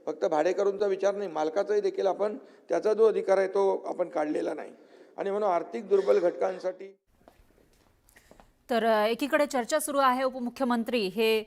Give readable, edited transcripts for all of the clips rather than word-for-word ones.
फक्त भाडेकरूंचा विचार नाही, मालकाचाही देखील आपण त्याचा जो अधिकार आहे तो आपण काढलेला नाही. आणि म्हणून आर्थिक दुर्बल घटकांसाठी तर एकीकडे चर्चा सुरू आहे, उपमुख्यमंत्री हे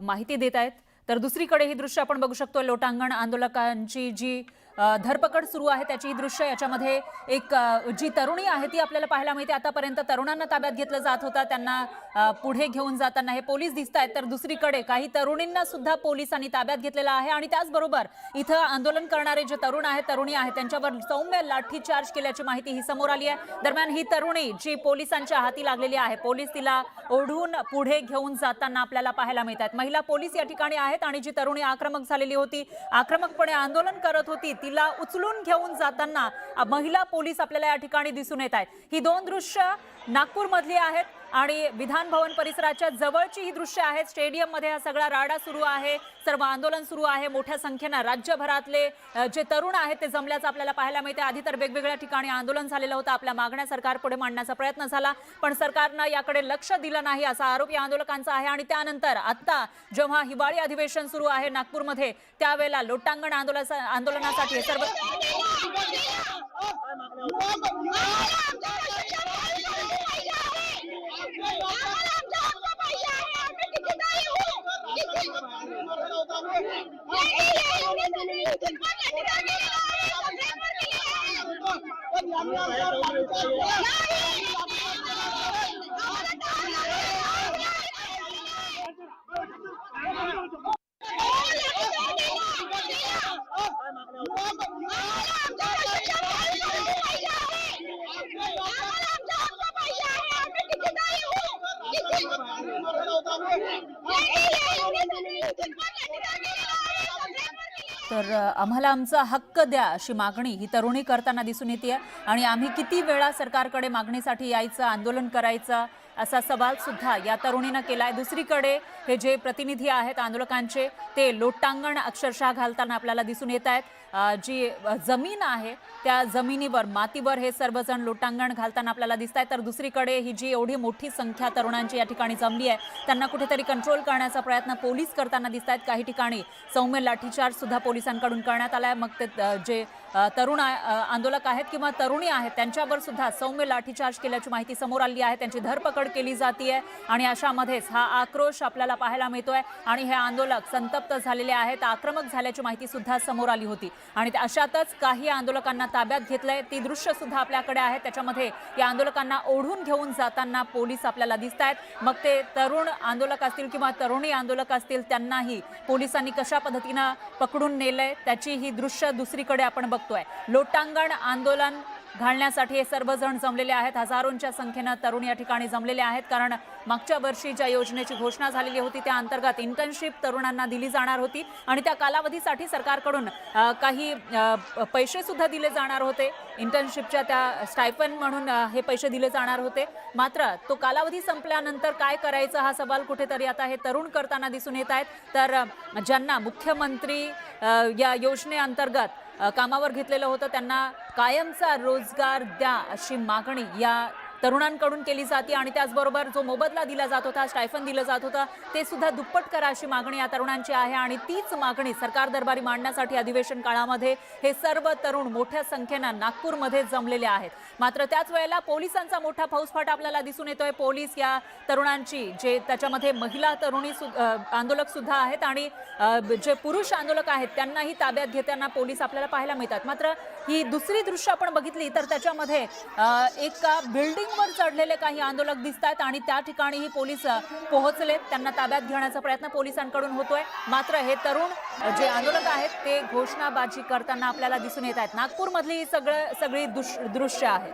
माहिती देत आहेत, तर दुसरीकडे ही दृश्य आपण बघू शकतो लोटांगण आंदोलकांची जी धरपकड सुरू आहे त्याची ही दृश्य, याच्यामध्ये एक जी तरुणी आहे ती आपल्याला पाहायला मिळते. आतापर्यंत तरुणांना ताब्यात घेतलं जात होतं, त्यांना पुढे घेऊन जाताना हे पोलीस दिसत आहेत, तर दुसरीकडे काही तरुणींना सुद्धा पोलिसांनी ताब्यात घेतलेलं आहे. आणि त्याचबरोबर इथं आंदोलन करणारे जे तरुण आहेत तरुणी आहेत त्यांच्यावर सौम्य लाठीचार्ज केल्याची माहिती ही समोर आली आहे. दरम्यान ही तरुणी जी पोलिसांच्या हाती लागलेली आहे, पोलीस तिला ओढून पुढे घेऊन जाताना आपल्याला पाहायला मिळतात. महिला पोलीस या ठिकाणी आहेत आणि जी तरुणी आक्रमक झालेली होती, आक्रमकपणे आंदोलन करत होती, तिला उचलून घेऊन जाताना महिला पोलीस आपल्याला या ठिकाणी दिसून येत आहेत. ही दोन दृश्य नागपूर मधली आहेत आणि विधान भवन परिसराच्या जवळची ही दृश्य आहेत. स्टेडियम मध्ये हा सगळा राडा सुरू आहे, सर्व आंदोलन सुरू आहे. मोठ्या संख्येने राज्यभरातले जे तरुण आहेत ते जमल्याचं आपल्याला पाहायला मिळते. आधी तर वेगवेगळ्या ठिकाणी आंदोलन झालेलं होतं, आपल्या मागण्या सरकार पुढे मांडण्याचा प्रयत्न झाला, पण सरकारनं याकडे लक्ष दिलं नाही असा आरोप या आंदोलकांचा आहे. आणि त्यानंतर आता जेव्हा हिवाळी अधिवेशन सुरू आहे नागपूरमध्ये, त्यावेळेला लोटांगण आंदोलनासाठी सर्व तर आम्हाला आमचा हक्क द्या अशी मागणी ही तरुणी करताना दिसून येते. आणि आम्ही किती वेळा सरकारकडे मागणीसाठी यायचं, आंदोलन करायचं असा सवाल सुद्धा या तरुणीनं केलाय. दुसरीकडे हे जे प्रतिनिधी आहेत आंदोलकांचे ते लोटांगण अक्षरशः घालताना आपल्याला दिसून येत आहेत. जी जमीन आहे त्या जमिनीवर मातीवर हे सर्वजण लोटांगण घालताना आपल्याला दिसत आहेत. तर दुसरीकडे ही जी एवढी मोठी संख्या तरुणांची या ठिकाणी जमली आहे त्यांना कुठेतरी कंट्रोल करण्याचा प्रयत्न पोलीस करताना दिसत आहेत. काही ठिकाणी सौम्य लाठीचार्ज सुद्धा पोलिसांकडून करण्यात आलाय. मग ते जे तरुण आंदोलक आहेत किंवा तरुणी आहेत त्यांच्यावर सुद्धा सौम्य लाठीचार्ज केल्याची माहिती समोर आली आहे. त्यांची धरपकड केली जाते आणि अशामध्येच हा आक्रोश आपल्याला पाहायला मिळतोय आणि हे आंदोलक संतप्त झालेले आहेत, आक्रमक झाल्याची माहिती सुद्धा समोर आली होती. आणि अशातच काही आंदोलकांना ताब्यात घेतलंय, ती दृश्य सुद्धा आपल्याकडे आहेत. त्याच्यामध्ये या आंदोलकांना ओढून घेऊन जाताना पोलीस आपल्याला दिसत आहेत. मग ते तरुण आंदोलक असतील किंवा तरुणी आंदोलक असतील त्यांनाही पोलिसांनी कशा पद्धतीनं पकडून नेलंय त्याची ही दृश्य दुसरीकडे आपण बघतोय. लोटांगण आंदोलन घालण्यासाठी हे सर्वजण जमलेले आहेत. हजारोंच्या संख्येने तरुण या ठिकाणी जमलेले आहेत, कारण मागच्या वर्षी ज्या योजनेची घोषणा झालेली होती त्या अंतर्गत इंटर्नशिप तरुणांना दिली जाणार होती आणि त्या कालावधीसाठी सरकारकडून काही पैसे सुद्धा दिले जाणार होते. इंटर्नशिपच्या त्या स्टायफन म्हणून हे पैसे दिले जाणार होते. मात्र तो कालावधी संपल्यानंतर काय करायचं हा सवाल कुठेतरी आता हे तरुण करताना दिसून येत आहेत. तर ज्यांना मुख्यमंत्री या योजनेअंतर्गत कामावर घेतलेलं होतं त्यांना कायमचा रोजगार द्या अशी मागणी या तरुणांकडून केली जाते. आणि त्याचबरोबर जो मोबदला दिला जात होता, स्टायफन दिलं जात होतं, ते सुद्धा दुप्पट करा अशी मागणी या तरुणांची आहे. आणि तीच मागणी सरकार दरबारी मांडण्यासाठी अधिवेशन काळामध्ये हे सर्व तरुण मोठ्या संख्येनं नागपूरमध्ये जमलेले आहेत. मात्र त्याच वेळेला पोलिसांचा मोठा फौजफाटा आपल्याला दिसून येतोय. पोलीस या तरुणांची जे त्याच्यामध्ये महिला तरुणी आंदोलक सुद्धा आहेत आणि जे पुरुष आंदोलक आहेत त्यांनाही ताब्यात घेताना पोलीस आपल्याला पाहायला मिळतात. मात्र ही दुसरी दृश्य आपण बघितली तर त्याच्यामध्ये एका बिल्डिंगवर चढलेले काही आंदोलक दिसत आहेत आणि त्या ठिकाणीही पोलीस पोहोचले, त्यांना ताब्यात घेण्याचा प्रयत्न पोलिसांकडून होतोय. मात्र हे तरुण जे आंदोलक आहेत ते घोषणाबाजी करताना आपल्याला दिसून येत आहेत. नागपूरमधली ही सगळी दृश्य आहेत.